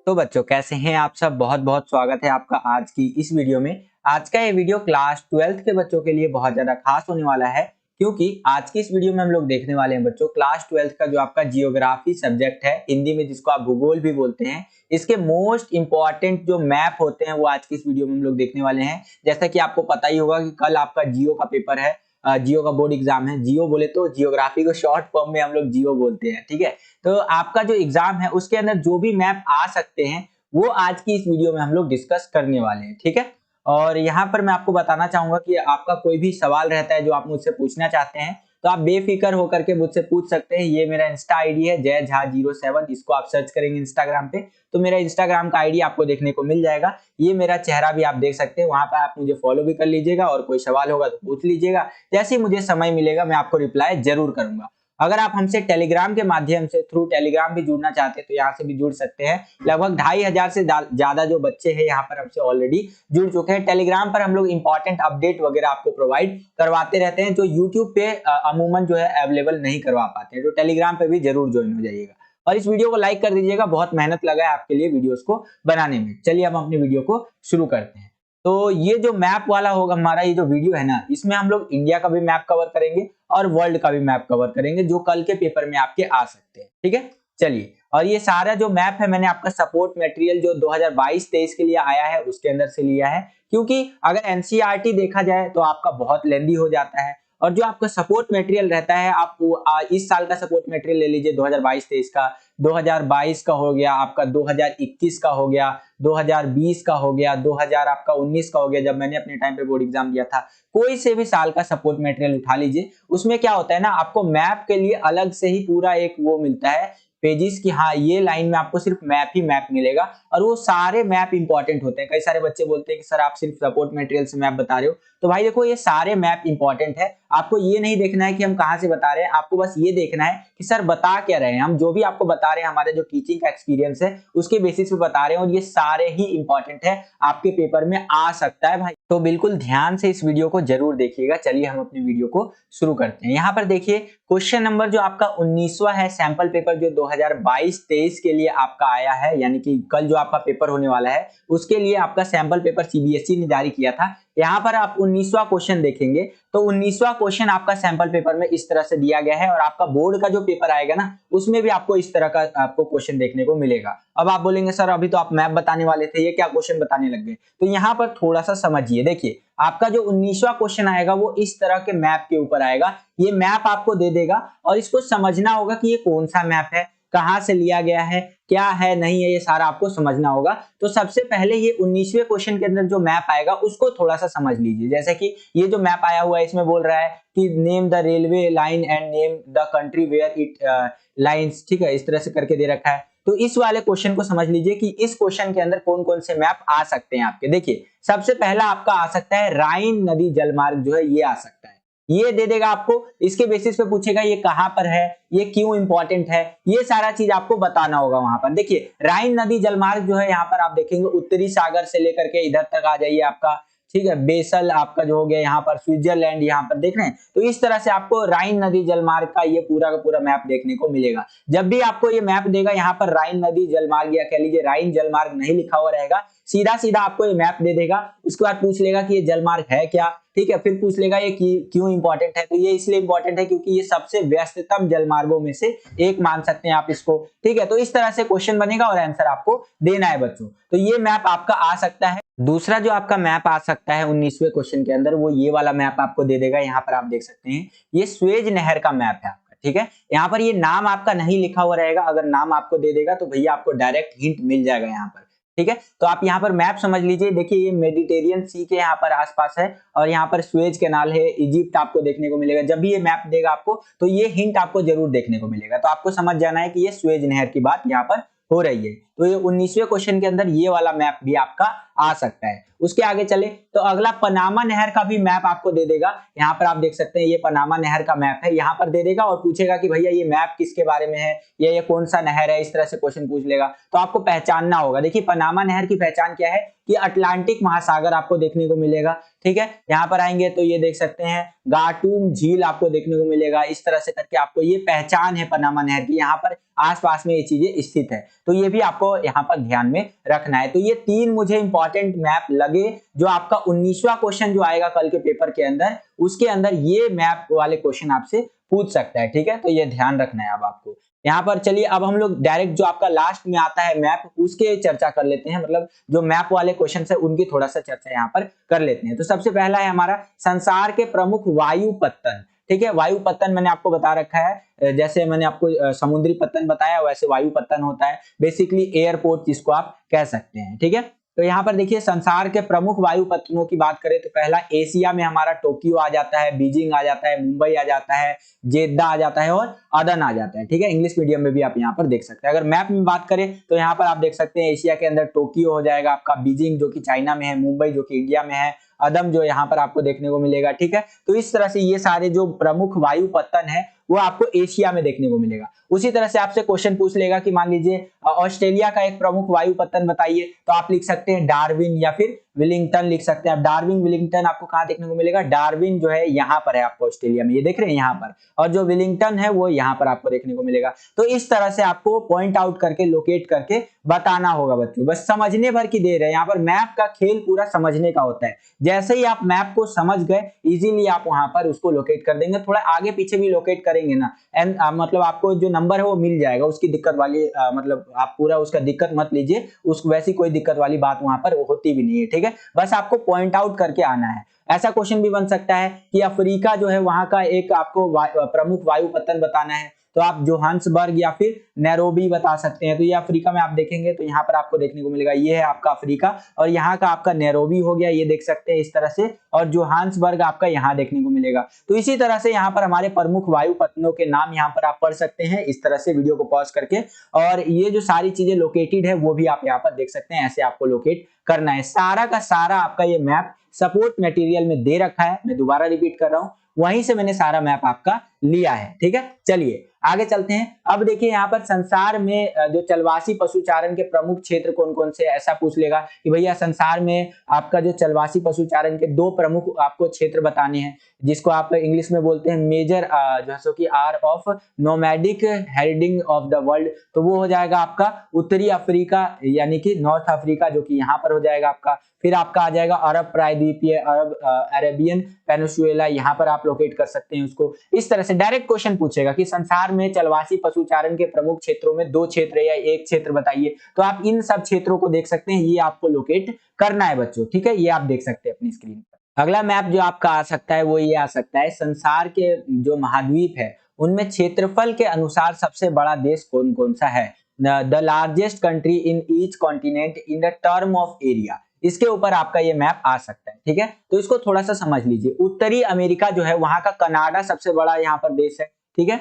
तो बच्चों कैसे हैं आप सब। बहुत बहुत स्वागत है आपका आज की इस वीडियो में। आज का ये वीडियो क्लास 12th के बच्चों के लिए बहुत ज्यादा खास होने वाला है, क्योंकि आज की इस वीडियो में हम लोग देखने वाले हैं बच्चों क्लास 12th का जो आपका जियोग्राफी सब्जेक्ट है, हिंदी में जिसको आप भूगोल भी बोलते हैं, इसके मोस्ट इंपॉर्टेंट जो मैप होते हैं वो आज की इस वीडियो में हम लोग देखने वाले हैं। जैसा कि आपको पता ही होगा कि कल आपका जियो का पेपर है, जियो का बोर्ड एग्जाम है। जियो बोले तो जियोग्राफी को शॉर्ट फॉर्म में हम लोग जियो बोलते हैं, ठीक है। तो आपका जो एग्जाम है उसके अंदर जो भी मैप आ सकते हैं वो आज की इस वीडियो में हम लोग डिस्कस करने वाले हैं, ठीक है। और यहाँ पर मैं आपको बताना चाहूंगा कि आपका कोई भी सवाल रहता है जो आप मुझसे पूछना चाहते हैं तो आप बेफिक्र होकर के मुझसे पूछ सकते हैं। ये मेरा इंस्टा आईडी है जय झा 07, इसको आप सर्च करेंगे इंस्टाग्राम पे तो मेरा इंस्टाग्राम का आईडी आपको देखने को मिल जाएगा। ये मेरा चेहरा भी आप देख सकते हैं, वहां पर आप मुझे फॉलो भी कर लीजिएगा और कोई सवाल होगा तो पूछ लीजिएगा। जैसे ही मुझे समय मिलेगा मैं आपको रिप्लाई जरूर करूंगा। अगर आप हमसे टेलीग्राम के माध्यम से थ्रू टेलीग्राम भी जुड़ना चाहते हैं तो यहाँ से भी जुड़ सकते हैं। लगभग 2500 से ज्यादा जो बच्चे हैं यहाँ पर हमसे ऑलरेडी जुड़ चुके हैं। टेलीग्राम पर हम लोग इंपॉर्टेंट अपडेट वगैरह आपको प्रोवाइड करवाते रहते हैं, जो यूट्यूब पे अमूमन जो है अवेलेबल नहीं करवा पाते हैं। तो टेलीग्राम पे भी जरूर ज्वाइन हो जाइएगा और इस वीडियो को लाइक कर दीजिएगा। बहुत मेहनत लगा है आपके लिए वीडियोस को बनाने में। चलिए हम अपनी वीडियो को शुरू करते हैं। तो ये जो मैप वाला होगा हमारा ये जो वीडियो है ना, इसमें हम लोग इंडिया का भी मैप कवर करेंगे और वर्ल्ड का भी मैप कवर करेंगे, जो कल के पेपर में आपके आ सकते हैं, ठीक है। चलिए, और ये सारा जो मैप है मैंने आपका सपोर्ट मटेरियल जो 2022-23 के लिए आया है उसके अंदर से लिया है, क्योंकि अगर एनसीईआरटी देखा जाए तो आपका बहुत लेंदी हो जाता है। और जो आपका सपोर्ट मटेरियल रहता है आप इस साल का सपोर्ट मटेरियल ले लीजिए 2022-23 का, 2022 का हो गया आपका, 2021 का हो गया, 2020 का हो गया, 2000 आपका 19 का हो गया जब मैंने अपने टाइम पे बोर्ड एग्जाम दिया था। कोई से भी साल का सपोर्ट मटेरियल उठा लीजिए, उसमें क्या होता है ना, आपको मैप के लिए अलग से ही पूरा एक वो मिलता है पेजेस की, हाँ ये लाइन में आपको सिर्फ मैप ही मैप मिलेगा और वो सारे मैप इंपॉर्टेंट होते हैं। कई सारे बच्चे बोलते हैं कि सर आप सिर्फ सपोर्ट मटेरियल से मैप बता रहे हो, तो भाई देखो ये सारे मैप इंपॉर्टेंट है। आपको ये नहीं देखना है कि हम कहां से बता रहे हैं, आपको बस ये देखना है कि सर बता क्या रहे हैं। हम जो भी आपको बता रहे हैं हमारे जो टीचिंग का एक्सपीरियंस है उसके बेसिस पे बता रहे हैं और ये सारे ही इंपॉर्टेंट है, आपके पेपर में आ सकता है भाई। तो बिल्कुल ध्यान से इस वीडियो को जरूर देखिएगा। चलिए हम अपनी वीडियो को शुरू करते हैं। यहाँ पर देखिए क्वेश्चन नंबर जो आपका 19वां है, सैंपल पेपर जो 2022-23 के लिए आपका आया है, यानी कि कल जो आपका पेपर होने वाला है उसके लिए आपका सैंपल पेपर सीबीएसई ने जारी किया था। यहाँ पर आप 19वां क्वेश्चन देखेंगे तो 19वां क्वेश्चन आपका सैंपल पेपर में इस तरह से दिया गया है और आपका बोर्ड का जो पेपर आएगा ना उसमें भी आपको इस तरह का आपको क्वेश्चन देखने को मिलेगा। अब आप बोलेंगे सर अभी तो आप मैप बताने वाले थे, ये क्या क्वेश्चन बताने लग गए। तो यहाँ पर थोड़ा सा समझिए। देखिए आपका जो 19वां क्वेश्चन आएगा वो इस तरह के मैप के ऊपर आएगा। ये मैप आपको दे देगा और इसको समझना होगा कि ये कौन सा मैप है, कहां से लिया गया है, क्या है नहीं है, ये सारा आपको समझना होगा। तो सबसे पहले ये 19वें क्वेश्चन के अंदर जो मैप आएगा उसको थोड़ा सा समझ लीजिए। जैसे कि ये जो मैप आया हुआ है इसमें बोल रहा है कि name the railway line and name the country where it lines, ठीक है, इस तरह से करके दे रखा है। तो इस वाले क्वेश्चन को समझ लीजिए कि इस क्वेश्चन के अंदर कौन कौन से मैप आ सकते हैं आपके। देखिए सबसे पहला आपका आ सकता है राइन नदी जलमार्ग, जो है ये आ सकता है, ये दे देगा आपको। इसके बेसिस पे पूछेगा ये कहां पर है, ये क्यों इंपॉर्टेंट है, ये सारा चीज आपको बताना होगा वहां पर। देखिए राइन नदी जलमार्ग जो है यहाँ पर आप देखेंगे उत्तरी सागर से लेकर के इधर तक आ जाइए आपका, ठीक है, बेसल आपका जो हो गया यहाँ पर, स्विट्जरलैंड यहाँ पर देख रहे हैं। तो इस तरह से आपको राइन नदी जलमार्ग का ये पूरा का पूरा मैप देखने को मिलेगा। जब भी आपको ये मैप देगा यहाँ पर राइन नदी जलमार्ग या कह लीजिए राइन जलमार्ग नहीं लिखा हुआ रहेगा, सीधा सीधा आपको ये मैप दे देगा। उसके बाद पूछ लेगा कि ये जलमार्ग है क्या, ठीक है, फिर पूछ लेगा ये क्यों इंपॉर्टेंट है। तो ये इसलिए इंपॉर्टेंट है क्योंकि ये सबसे व्यस्ततम जलमार्गों में से एक मान सकते हैं आप इसको, ठीक है। तो इस तरह से क्वेश्चन बनेगा और आंसर आपको देना है बच्चों। तो ये मैप आपका आ सकता है। दूसरा जो आपका मैप आ सकता है 19वें क्वेश्चन के अंदर, वो ये वाला मैप आपको दे देगा। यहाँ पर आप देख सकते हैं ये स्वेज नहर का मैप है आपका, ठीक है। यहाँ पर ये नाम आपका नहीं लिखा हुआ रहेगा, अगर नाम आपको दे देगा तो भैया आपको डायरेक्ट हिंट मिल जाएगा यहाँ पर, ठीक है। तो आप यहाँ पर मैप समझ लीजिए। देखिए ये मेडिटेरियन सी के यहाँ पर आसपास है और यहाँ पर स्वेज कैनाल है, इजिप्ट आपको देखने को मिलेगा। जब भी ये मैप देगा आपको तो ये हिंट आपको जरूर देखने को मिलेगा। तो आपको समझ जाना है कि ये स्वेज नहर की बात यहाँ पर हो रही है। तो ये 19वें क्वेश्चन के अंदर ये वाला मैप भी आपका आ सकता है। उसके आगे चले तो अगला पनामा नहर का भी मैप आपको दे देगा। यहाँ पर आप देख सकते हैं ये पनामा नहर का मैप है, यहाँ पर दे देगा और पूछेगा कि भैया ये मैप किसके बारे में है, ये कौन सा नहर है, इस तरह से क्वेश्चन पूछ लेगा। तो आपको पहचानना होगा। देखिए पनामा नहर की पहचान क्या है कि अटलांटिक महासागर आपको देखने को मिलेगा। ठीक है, यहाँ पर आएंगे तो ये देख सकते हैं गाटूम झील आपको देखने को मिलेगा। इस तरह से करके आपको ये पहचान है पनामा नहर की, यहाँ पर आसपास में ये चीजें स्थित है, तो ये भी आपको यहाँ पर ध्यान में रखना है। तो ये 3 मुझे इंपॉर्टेंट मैप लगे जो आपका 19वां क्वेश्चन जो आएगा कल के पेपर के अंदर, उसके अंदर ये मैप वाले क्वेश्चन आपसे पूछ सकता है। ठीक है, तो ये ध्यान रखना है अब आपको। यहाँ पर चलिए अब हम लोग डायरेक्ट जो आपका लास्ट में आता है मैप उसके चर्चा कर लेते हैं, मतलब जो मैप वाले क्वेश्चन है उनकी थोड़ा सा चर्चा यहाँ पर कर लेते हैं। तो सबसे पहला है हमारा संसार के प्रमुख वायु पत्तन। ठीक है, वायु पत्तन मैंने आपको बता रखा है, जैसे मैंने आपको समुद्री पत्तन बताया वैसे वायु पत्तन होता है, बेसिकली एयरपोर्ट जिसको आप कह सकते हैं। ठीक है, तो यहाँ पर देखिए संसार के प्रमुख वायु पत्तनों की बात करें तो पहला एशिया में हमारा टोक्यो आ जाता है, बीजिंग आ जाता है, मुंबई आ जाता है, जेद्दा आ जाता है और अदन आ जाता है। ठीक है, इंग्लिश मीडियम में भी आप यहाँ पर देख सकते हैं। अगर मैप में बात करें तो यहाँ पर आप देख सकते हैं एशिया के अंदर टोक्यो हो जाएगा आपका, बीजिंग जो कि चाइना में है, मुंबई जो कि इंडिया में है, अदम जो यहाँ पर आपको देखने को मिलेगा। ठीक है, तो इस तरह से ये सारे जो प्रमुख वायु पत्तन है वो आपको एशिया में देखने को मिलेगा। उसी तरह से आपसे क्वेश्चन पूछ लेगा कि मान लीजिए ऑस्ट्रेलिया का एक प्रमुख वायु पत्तन बताइए, तो आप लिख सकते हैं डार्विन या फिर विलिंगटन लिख सकते हैं। आप डार्विन विलिंगटन आपको कहाँ देखने को मिलेगा, डार्विन जो है यहाँ पर है आपको ऑस्ट्रेलिया में, ये देख रहे हैं यहाँ पर, और जो विलिंगटन है वो यहाँ पर आपको देखने को मिलेगा। तो इस तरह से आपको पॉइंट आउट करके लोकेट करके बताना होगा बच्चों, बस समझने भर की देर है। यहाँ पर मैप का खेल पूरा समझने का होता है। जैसे ही आप मैप को समझ गए इजीली आप वहां पर उसको लोकेट कर देंगे। थोड़ा आगे पीछे भी लोकेट करेंगे ना मतलब आपको जो नंबर है वो मिल जाएगा, उसकी दिक्कत वाली मतलब आप पूरा उसका दिक्कत मत लीजिए, उस वैसी कोई दिक्कत वाली बात वहां पर होती भी नहीं है। ठीक है, बस आपको पॉइंट आउट करके आना है। ऐसा क्वेश्चन भी बन सकता है कि अफ्रीका जो है वहां का एक आपको प्रमुख वायु पत्तन बताना है, तो आप जोहान्सबर्ग या फिर नैरोबी बता सकते हैं। तो ये अफ्रीका में आप देखेंगे तो यहाँ पर आपको देखने को मिलेगा, ये है आपका अफ्रीका और यहाँ का आपका नैरोबी हो गया, ये देख सकते हैं इस तरह से, और जोहान्सबर्ग आपका यहाँ देखने को मिलेगा। तो इसी तरह से यहाँ पर हमारे प्रमुख वायु पत्तनों के नाम यहाँ पर आप पढ़ सकते हैं इस तरह से वीडियो को पॉज करके, और ये जो सारी चीजें लोकेटेड है वो भी आप यहाँ पर देख सकते हैं। ऐसे आपको लोकेट करना है। सारा का सारा आपका ये मैप सपोर्ट मटेरियल में दे रखा है, मैं दोबारा रिपीट कर रहा हूं, वहीं से मैंने सारा मैप आपका लिया है। ठीक है, चलिए आगे चलते हैं। अब देखिए यहाँ पर संसार में जो चलवासी पशुचारण के प्रमुख क्षेत्र कौन कौन से, ऐसा पूछ लेगा कि भैया संसार में आपका जो चलवासी पशुचारण के 2 प्रमुख आपको क्षेत्र बताने हैं, जिसको आप इंग्लिश में बोलते हैं मेजर जैसे कि are of nomadic herding of the world. तो वो हो जाएगा आपका उत्तरी अफ्रीका यानी कि नॉर्थ अफ्रीका जो कि यहाँ पर हो जाएगा आपका। फिर आपका आ जाएगा अरब प्रायद्वीपीय, अरेबियन पेनिनसुला, यहाँ पर आप लोकेट कर सकते हैं उसको। इस तरह से डायरेक्ट क्वेश्चन पूछेगा कि संसार में चलवासी पशुचारण के प्रमुख क्षेत्रों में 2 क्षेत्र या 1 क्षेत्र बताइए, तो आप इन सब क्षेत्रों को देख सकते हैं, ये आपको लोकेट करना है बच्चों। ठीक है, ये आप देख सकते हैं अपनी स्क्रीन पर। अगला मैप जो आपका आ सकता है वो ये आ सकता है, संसार के जो महाद्वीप है उनमें क्षेत्रफल के अनुसार सबसे बड़ा देश कौन कौन सा है, the largest country in each continent in the term of area, इसके ऊपर आपका ये मैप आ सकता है। ठीक है, तो इसको थोड़ा सा समझ लीजिए। उत्तरी अमेरिका जो है वहां का कनाडा सबसे बड़ा यहाँ पर देश है। ठीक है,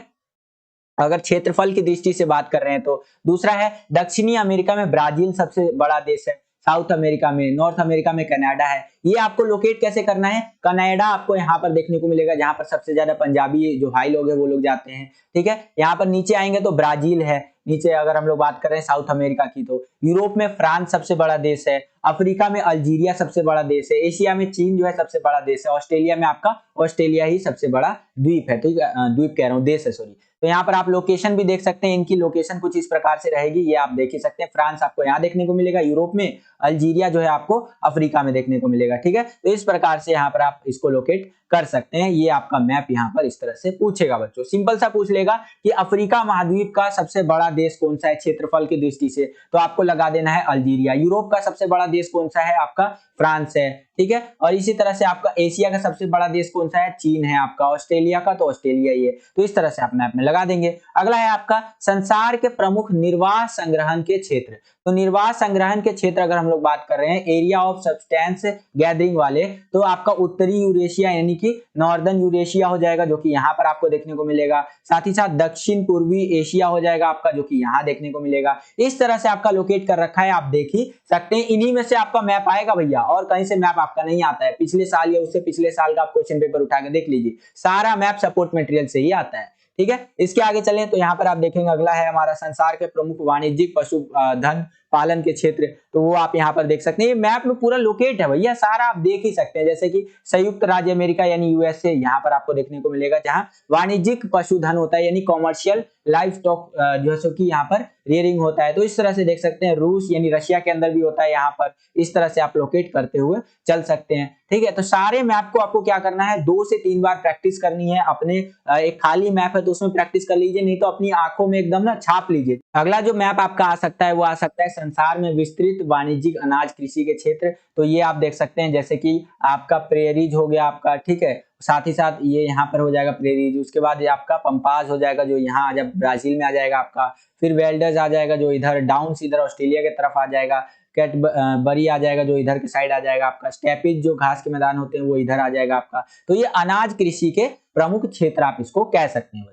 अगर क्षेत्रफल की दृष्टि से बात कर रहे हैं तो। दूसरा है दक्षिणी अमेरिका में ब्राजील सबसे बड़ा देश है, साउथ अमेरिका में, नॉर्थ अमेरिका में कनाडा है। ये आपको लोकेट कैसे करना है, कनाडा आपको यहाँ पर देखने को मिलेगा जहां पर सबसे ज्यादा पंजाबी जो भाई लोग हैं वो लोग जाते हैं। ठीक है, यहाँ पर नीचे आएंगे तो ब्राजील है, नीचे अगर हम लोग बात कर रहे हैं साउथ अमेरिका की तो यूरोप में फ्रांस सबसे बड़ा देश है, अफ्रीका में अल्जीरिया सबसे बड़ा देश है, एशिया में चीन जो है सबसे बड़ा देश है, ऑस्ट्रेलिया में आपका ऑस्ट्रेलिया ही सबसे बड़ा द्वीप है। ठीक है, द्वीप कह रहा हूँ, देश है सॉरी। तो यहाँ पर आप लोकेशन भी देख सकते हैं, इनकी लोकेशन कुछ इस प्रकार से रहेगी, ये आप देख ही सकते हैं। फ्रांस आपको यहाँ देखने को मिलेगा यूरोप में, अल्जीरिया जो है आपको अफ्रीका में देखने को मिलेगा। ठीक है, तो इस प्रकार से यहाँ पर आप इसको लोकेट कर सकते हैं। ये आपका मैप यहाँ पर इस तरह से पूछेगा बच्चों, सिंपल सा पूछ लेगा कि अफ्रीका महाद्वीप का सबसे बड़ा देश कौन सा है क्षेत्रफल की दृष्टि से, तो आपको लगा देना है अल्जीरिया। यूरोप का सबसे बड़ा देश कौन सा है, आपका फ्रांस है। ठीक है, और इसी तरह से आपका एशिया का सबसे बड़ा देश कौन सा है, चीन है आपका। ऑस्ट्रेलिया का तो ऑस्ट्रेलिया ही है। तो इस तरह से आप मैप में लगा देंगे। अगला है आपका संसार के प्रमुख निर्वाह संग्रहण के क्षेत्र। तो निर्वाह संग्रहण के क्षेत्र अगर हम लोग बात कर रहे हैं एरिया ऑफ सब्सटेंस गैदरिंग वाले, तो आपका उत्तरी यूरेशिया यानी कि नॉर्दर्न यूरेशिया हो जाएगा, जो कि यहाँ पर आपको देखने को मिलेगा। साथ ही साथ दक्षिण पूर्वी एशिया हो जाएगा आपका, जो कि यहाँ देखने को मिलेगा। इस तरह से आपका लोकेट कर रखा है, आप देख ही सकते हैं। इन्हीं में से आपका मैप आएगा भैया, और कहीं से मैप आपका नहीं आता है। पिछले साल या उससे पिछले साल का आप क्वेश्चन पेपर उठा के देख लीजिए, सारा मैप सपोर्ट मटेरियल से ही आता है। ठीक है, इसके आगे चलें तो यहाँ पर आप देखेंगे अगला है हमारा संसार के प्रमुख वाणिज्यिक पशुधन पालन के क्षेत्र। तो वो आप यहाँ पर देख सकते हैं, ये मैप में पूरा लोकेट है भैया, सारा आप देख ही सकते हैं। जैसे कि संयुक्त राज्य अमेरिका यानी यूएसए यहाँ पर आपको देखने को मिलेगा, जहाँ वाणिज्यिक पशुधन होता है यानी कॉमर्शियल लाइफ स्टॉक जो है कि यहाँ पर रियरिंग होता है। तो इस तरह से देख सकते हैं, रूस यानी रशिया के अंदर भी होता है यहाँ पर। इस तरह से आप लोकेट करते हुए चल सकते हैं। ठीक है, तो सारे मैप को आपको क्या करना है, 2 से 3 बार प्रैक्टिस करनी है। अपने एक खाली मैप है तो उसमें प्रैक्टिस कर लीजिए, नहीं तो अपनी आंखों में एकदम ना छाप लीजिए। अगला जो मैप आपका आ सकता है वो आ सकता है संसार में विस्तृत वाणिज्यिक अनाज कृषि के क्षेत्र। तो ये आप देख सकते हैं, जैसे कि आपका प्रेरीज हो गया आपका, ठीक है, साथ ही साथ ये यहाँ पर हो जाएगा प्रेरीज। उसके बाद ये आपका पंपाज हो जाएगा, जो यहाँ जब ब्राजील में आ जाएगा आपका। फिर वेल्डर्स आ जाएगा, जो इधर डाउन्स इधर ऑस्ट्रेलिया की तरफ आ जाएगा। कैटबरी आ जाएगा, जो इधर के साइड आ जाएगा आपका। स्टेपिज जो घास के मैदान होते हैं वो इधर आ जाएगा आपका। तो ये अनाज कृषि के प्रमुख क्षेत्र आप इसको कह सकते हैं।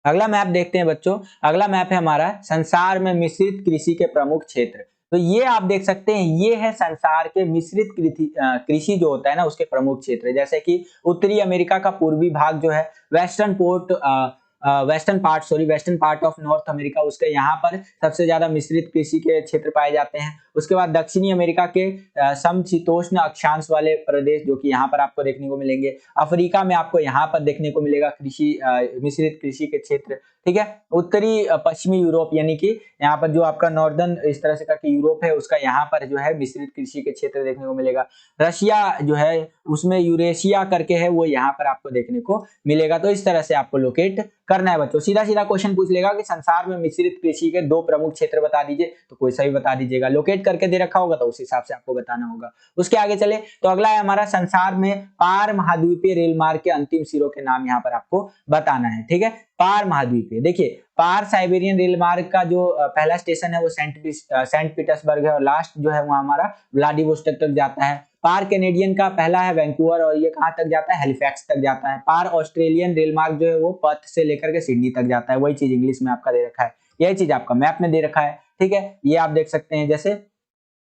अगला मैप देखते हैं बच्चों, अगला मैप है हमारा संसार में मिश्रित कृषि के प्रमुख क्षेत्र। तो ये आप देख सकते हैं, ये है संसार के मिश्रित कृषि जो होता है ना उसके प्रमुख क्षेत्र। जैसे कि उत्तरी अमेरिका का पूर्वी भाग जो है, western part of north America, उसके यहाँ पर सबसे ज्यादा मिश्रित कृषि के क्षेत्र पाए जाते हैं। उसके बाद दक्षिणी अमेरिका के समशीतोष्ण अक्षांश वाले प्रदेश, जो कि यहाँ पर आपको देखने को मिलेंगे। अफ्रीका में आपको यहाँ पर देखने को मिलेगा मिश्रित कृषि के क्षेत्र। ठीक है, उत्तरी पश्चिमी यूरोप यानी कि यहाँ पर जो आपका नॉर्दर्न इस तरह से करके यूरोप है, उसका यहाँ पर जो है मिश्रित कृषि के क्षेत्र देखने को मिलेगा। रशिया जो है उसमें यूरेशिया करके है, वो यहाँ पर आपको देखने को मिलेगा। तो इस तरह से आपको लोकेट करना है बच्चों। सीधा सीधा क्वेश्चन पूछ लेगा कि संसार में मिश्रित कृषि के 2 प्रमुख क्षेत्र बता दीजिए, तो कोई सा भी बता दीजिएगा। लोकेट करके दे रखा होगा तो उस हिसाब से आपको बताना होगा। उसके आगे चले तो अगला है हमारा संसार में पार महाद्वीपीय रेल मार्ग के अंतिम सिरों के नाम यहाँ पर आपको बताना है। ठीक है, पार महाद्वीपीय, देखिए पार साइबेरियन रेल मार्ग का जो पहला स्टेशन है वो सेंट पीटर्सबर्ग है, और लास्ट जो है वो हमारा व्लादिवोस्टोक तक जाता है। पार कैनेडियन का पहला है वैंकूवर, और ये कहां तक जाता है, हैलिफैक्स तक जाता है। पार ऑस्ट्रेलियन रेल मार्ग जो है वो पर्थ से लेकर के सिडनी तक जाता है। वही चीज इंग्लिश में आपका दे रखा है, यही चीज आपका मैप में दे रखा है। ठीक है, ये आप देख सकते हैं, जैसे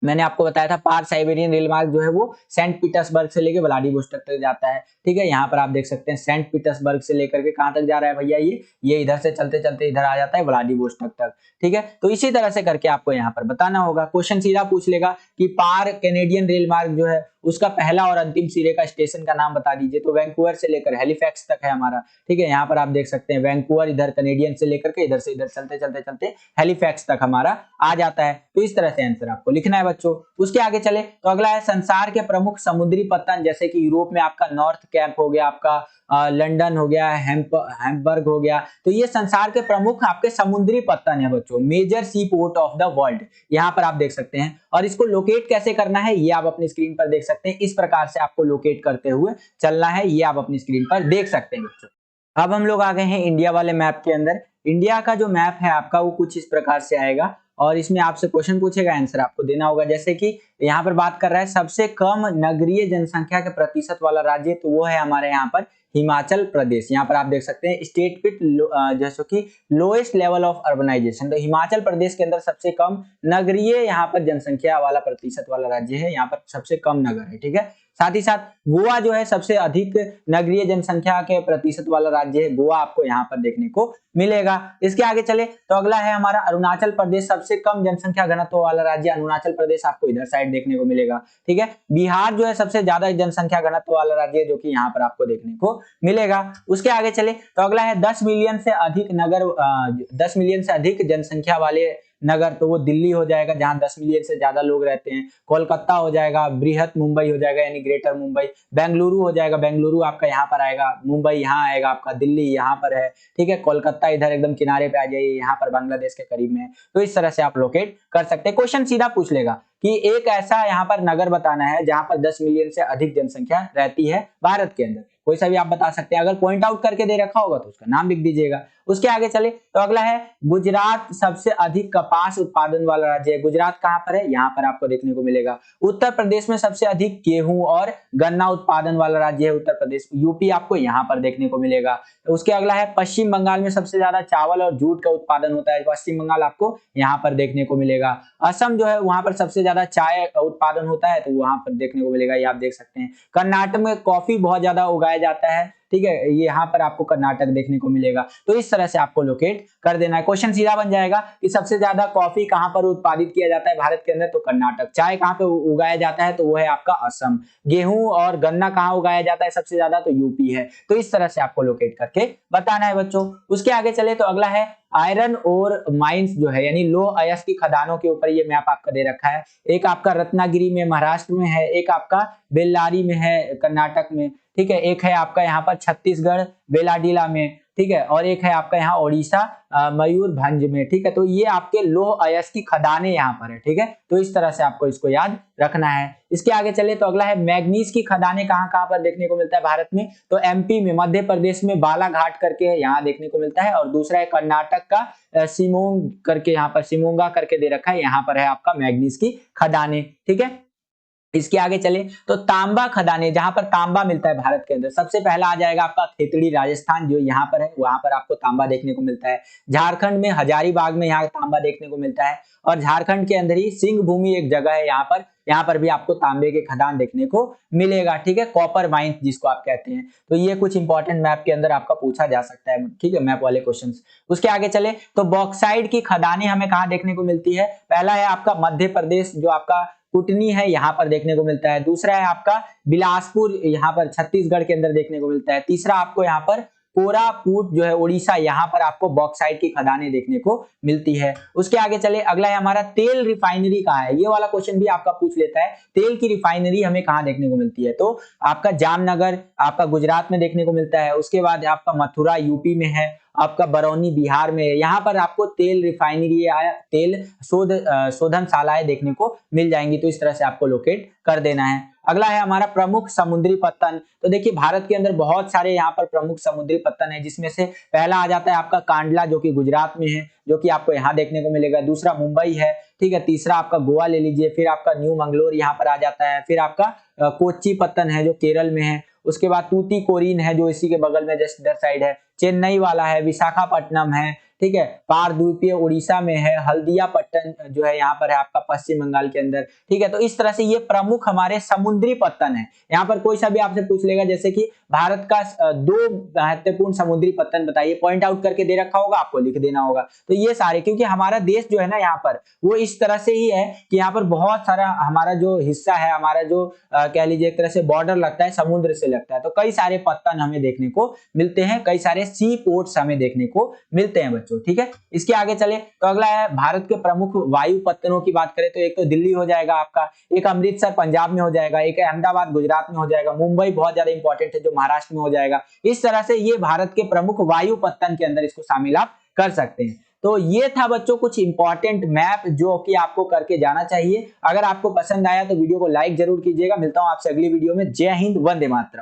मैंने आपको बताया था पार साइबेरियन रेल मार्ग जो है वो सेंट पीटर्सबर्ग से लेकर व्लादिवोस्टोक तक जाता है। ठीक है, यहाँ पर आप देख सकते हैं सेंट पीटर्सबर्ग से लेकर के कहां तक जा रहा है भैया, ये इधर से चलते चलते इधर आ जाता है व्लादिवोस्टोक तक। ठीक है, तो इसी तरह से करके आपको यहाँ पर बताना होगा। क्वेश्चन सीधा पूछ लेगा कि पार कैनेडियन रेल मार्ग जो है उसका पहला और अंतिम सिरे का स्टेशन का नाम बता दीजिए। तो वैंकूवर से लेकर हैलिफैक्स तक है हमारा। ठीक है, यहाँ पर आप देख सकते हैं वैंकूवर इधर कैनेडियन से लेकर के इधर से इधर चलते चलते चलते हैलिफैक्स तक हमारा आ जाता है। तो इस तरह से आंसर आपको लिखना है बच्चों। उसके आगे चले तो अगला है संसार के प्रमुख समुद्री पत्तन, जैसे कि यूरोप में आपका नॉर्थ कैप हो गया, आपका लंदन हो गया, हैम्बर्ग हो गया। तो ये संसार के प्रमुख आपके समुद्री पत्तन है बच्चों, major sea port of the world, यहाँ पर आप देख सकते हैं। और इसको लोकेट कैसे करना है ये आप अपनी स्क्रीन पर देख सकते हैं। इस प्रकार से आपको लोकेट करते हुए चलना है, ये आप अपनी स्क्रीन पर देख सकते हैं बच्चों। अब हम लोग आ गए हैं इंडिया वाले मैप के अंदर। इंडिया का जो मैप है आपका वो कुछ इस प्रकार से आएगा, और इसमें आपसे क्वेश्चन पूछेगा, आंसर आपको देना होगा। जैसे कि यहाँ पर बात कर रहा है सबसे कम नगरीय जनसंख्या के प्रतिशत वाला राज्य, तो वो है हमारे यहाँ पर हिमाचल प्रदेश। यहाँ पर आप देख सकते हैं स्टेट विथ जैसे कि लोएस्ट लेवल ऑफ अर्बनाइजेशन। तो हिमाचल प्रदेश के अंदर सबसे कम नगरीय यहाँ पर जनसंख्या वाला प्रतिशत वाला राज्य है, यहाँ पर सबसे कम नगर है। ठीक है, साथ ही साथ गोवा जो है सबसे अधिक नगरीय जनसंख्या के प्रतिशत वाला राज्य है, गोवा आपको यहाँ पर देखने को मिलेगा। इसके आगे चले तो अगला है हमारा अरुणाचल प्रदेश, सबसे कम जनसंख्या घनत्व वाला राज्य अरुणाचल प्रदेश आपको इधर साइड देखने को मिलेगा। ठीक है, बिहार जो है सबसे ज्यादा जनसंख्या घनत्व वाला राज्य है, जो कि यहाँ पर आपको देखने को मिलेगा। उसके आगे चले तो अगला है 10 मिलियन से अधिक जनसंख्या वाले नगर, तो वो दिल्ली हो जाएगा जहां 10 मिलियन से ज्यादा लोग रहते हैं। कोलकाता हो जाएगा, बृहत मुंबई हो जाएगा यानी ग्रेटर मुंबई, बेंगलुरु हो जाएगा, बेंगलुरु आपका यहाँ पर आएगा, मुंबई यहाँ आएगा आपका, दिल्ली यहाँ पर है। ठीक है, कोलकाता इधर एकदम किनारे पे आ जाइए, यहाँ पर बांग्लादेश के करीब में है। तो इस तरह से आप लोकेट कर सकते हैं। क्वेश्चन सीधा पूछ लेगा कि एक ऐसा यहाँ पर नगर बताना है जहां पर 10 मिलियन से अधिक जनसंख्या रहती है भारत के अंदर। कोई सा भी आप बता सकते हैं, अगर पॉइंट आउट करके दे रखा होगा तो उसका नाम लिख दीजिएगा। उसके आगे चले तो अगला है गुजरात सबसे अधिक कपास उत्पादन वाला राज्य है। गुजरात कहां पर है, यहाँ पर आपको देखने को मिलेगा। उत्तर प्रदेश में सबसे अधिक गेहूं और गन्ना उत्पादन वाला राज्य है उत्तर प्रदेश, यूपी आपको यहाँ पर देखने को मिलेगा। तो उसके अगला है पश्चिम बंगाल में सबसे ज्यादा चावल और जूट का उत्पादन होता है, पश्चिम बंगाल आपको यहाँ पर देखने को मिलेगा। असम जो है वहां पर सबसे ज्यादा चाय उत्पादन होता है, तो वहां पर देखने को मिलेगा, ये आप देख सकते हैं। कर्नाटक में कॉफी बहुत ज्यादा उगाया जाता है, ठीक है, ये यहाँ पर आपको कर्नाटक देखने को मिलेगा। तो इस तरह से आपको लोकेट कर देना है। क्वेश्चन सीधा बन जाएगा कि सबसे ज्यादा कॉफी कहां पर उत्पादित किया जाता है भारत के अंदर, तो कर्नाटक। चाय कहां पे उगाया जाता है, तो वो है आपका असम। गेहूं और गन्ना कहां उगाया जाता है सबसे ज्यादा, तो यूपी है। तो इस तरह से आपको लोकेट करके बताना है बच्चों। उसके आगे चले तो अगला है आयरन और माइंस जो है यानी लोह अयस्क की खदानों के ऊपर ये मैप आपका दे रखा है। एक आपका रत्नागिरी में महाराष्ट्र में है, एक आपका बेल्लारी में है कर्नाटक में, ठीक है, एक है आपका यहाँ पर छत्तीसगढ़ बेलाडीला में, ठीक है, और एक है आपका यहाँ ओडिशा मयूरभंज में, ठीक है। तो ये आपके लोह अयस्क की खदानें यहाँ पर है, ठीक है। तो इस तरह से आपको इसको याद रखना है। इसके आगे चले तो अगला है मैग्नीज की खदानें कहाँ कहाँ पर देखने को मिलता है भारत में, तो एमपी में, मध्य प्रदेश में बालाघाट करके यहाँ देखने को मिलता है, और दूसरा है कर्नाटक का सिमोंग करके, यहाँ पर सिमोंगा करके दे रखा है, यहाँ पर है आपका मैग्नीज की खदानें, ठीक है। इसके आगे चले तो तांबा खदानें, जहां पर तांबा मिलता है भारत के अंदर, सबसे पहला आ जाएगा आपका खेतड़ी राजस्थान, जो यहाँ पर है, वहां पर आपको तांबा देखने को मिलता है। झारखंड में हजारीबाग में यहाँ तांबा देखने को मिलता है, और झारखंड के अंदर ही सिंह भूमि एक जगह है, यहाँ पर भी आपको तांबे के खदान देखने को मिलेगा, ठीक है, कॉपर माइंस जिसको आप कहते हैं। तो ये कुछ इंपॉर्टेंट मैप के अंदर आपका पूछा जा सकता है, ठीक है, मैप वाले क्वेश्चंस। उसके आगे चले तो बॉक्साइट की खदानें हमें कहाँ देखने को मिलती है, पहला है आपका मध्य प्रदेश, जो आपका कुटनी है, यहाँ पर देखने को मिलता है। दूसरा है आपका बिलासपुर, यहाँ पर छत्तीसगढ़ के अंदर देखने को मिलता है। तीसरा आपको यहाँ पर कोरापुट जो है उड़ीसा, यहाँ पर आपको बॉक्साइट की खदानें देखने को मिलती है। उसके आगे चले अगला है हमारा तेल रिफाइनरी कहाँ है, ये वाला क्वेश्चन भी आपका पूछ लेता है। तेल की रिफाइनरी हमें कहाँ देखने को मिलती है, तो आपका जामनगर आपका गुजरात में देखने को मिलता है। उसके बाद आपका मथुरा यूपी में है, आपका बरौनी बिहार में है। यहाँ पर आपको तेल रिफाइनरी या तेल शोधनशालाएं देखने को मिल जाएंगी। तो इस तरह से आपको लोकेट कर देना है। अगला है हमारा प्रमुख समुद्री पत्तन। तो देखिए भारत के अंदर बहुत सारे यहाँ पर प्रमुख समुद्री पत्तन है, जिसमें से पहला आ जाता है आपका कांडला, जो कि गुजरात में है, जो कि आपको यहाँ देखने को मिलेगा। दूसरा मुंबई है, ठीक है। तीसरा आपका गोवा ले लीजिए, फिर आपका न्यू मंगलोर यहाँ पर आ जाता है। फिर आपका कोच्चि पत्तन है जो केरल में है। उसके बाद तूतीकोरिन है जो इसी के बगल में जस्ट इधर साइड है। चेन्नई वाला है, विशाखापट्टनम है, ठीक है, पारद्वीपीय उड़ीसा में है। हल्दिया पट्टन जो है यहाँ पर है आपका पश्चिम बंगाल के अंदर, ठीक है। तो इस तरह से ये प्रमुख हमारे समुद्री पत्तन है। यहाँ पर कोई सा भी आपसे पूछ लेगा जैसे कि भारत का 2 महत्वपूर्ण समुद्री पत्तन बताइए, पॉइंट आउट करके दे रखा होगा, आपको लिख देना होगा। तो ये सारे, क्योंकि हमारा देश जो है ना यहाँ पर वो इस तरह से ही है कि यहाँ पर बहुत सारा हमारा जो हिस्सा है, हमारा जो कह लीजिए एक तरह से बॉर्डर लगता है, समुद्र से लगता है। तो कई सारे पत्तन हमें देखने को मिलते हैं, कई सारे सी पोर्ट्स हमें देखने को मिलते हैं बच्चों, ठीक है। इसके आगे चले तो अगला है भारत के प्रमुख वायु पत्तनों की बात करें तो एक तो दिल्ली हो जाएगा आपका, एक अमृतसर पंजाब में हो जाएगा, एक अहमदाबाद गुजरात में हो जाएगा, मुंबई बहुत ज्यादा इंपॉर्टेंट है जो महाराष्ट्र में हो जाएगा। इस तरह से ये भारत के प्रमुख वायु पत्तन के अंदर इसको शामिल आप कर सकते हैं। तो ये था बच्चों कुछ इंपॉर्टेंट मैप जो कि आपको करके जाना चाहिए। अगर आपको पसंद आया तो वीडियो को लाइक जरूर कीजिएगा। मिलता हूं आपसे अगली वीडियो में। जय हिंद, वंदे मातरम।